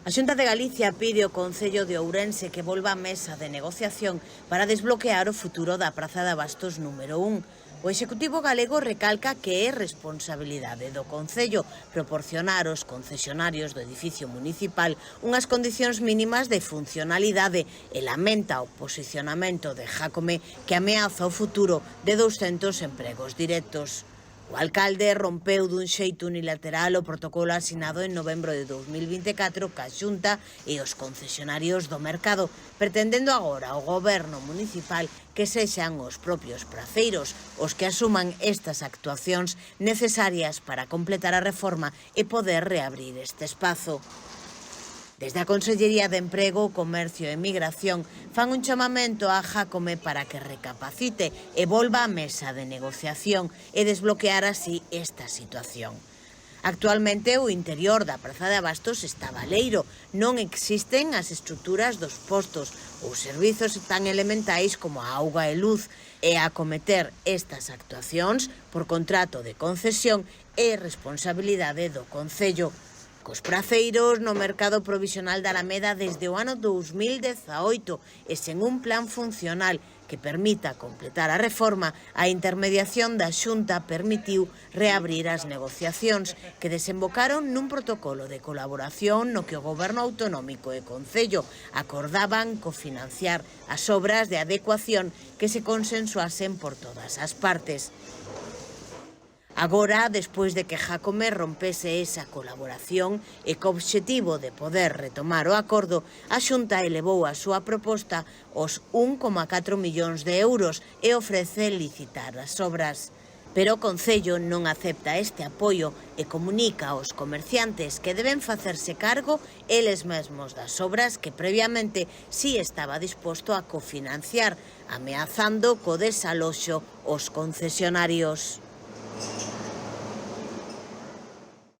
A Xunta de Galicia pide ao Concello de Ourense que volva á mesa de negociación para desbloquear o futuro da Praza de Abastos número 1. O Executivo galego recalca que é responsabilidade do Concello proporcionar aos concesionarios do edificio municipal unhas condicións mínimas de funcionalidade e lamenta o posicionamento de Jácome que ameaza o futuro de 200 empregos directos. O alcalde rompeu dun xeito unilateral o protocolo asinado en novembro de 2024 ca Xunta e os concesionarios do mercado, pretendendo agora o goberno municipal que sexan os propios praceiros os que asuman estas actuacións necesarias para completar a reforma e poder reabrir este espazo. Desde a Consellería de Emprego, Comercio e Migración fan un chamamento a Jácome para que recapacite e volva á mesa de negociación e desbloquear así esta situación. Actualmente o interior da Praza de Abastos está baleiro, non existen as estruturas dos postos ou servizos tan elementais como a auga e luz, e acometer estas actuacións por contrato de concesión é responsabilidade do Concello. Cos praceiros no mercado provisional da Alameda desde o ano 2018 e sen un plan funcional que permita completar a reforma, a intermediación da Xunta permitiu reabrir as negociacións que desembocaron nun protocolo de colaboración no que o Goberno Autonómico e Concello acordaban cofinanciar as obras de adecuación que se consensuasen por todas as partes. Agora, despois de que Jácome rompese esa colaboración e co obxectivo de poder retomar o acordo, a Xunta elevou a súa proposta aos 1,4 millóns de euros e ofrece licitar as obras. Pero o Concello non acepta este apoio e comunica aos comerciantes que deben facerse cargo eles mesmos das obras que previamente si estaba disposto a cofinanciar, ameazando co desaloxo os concesionarios.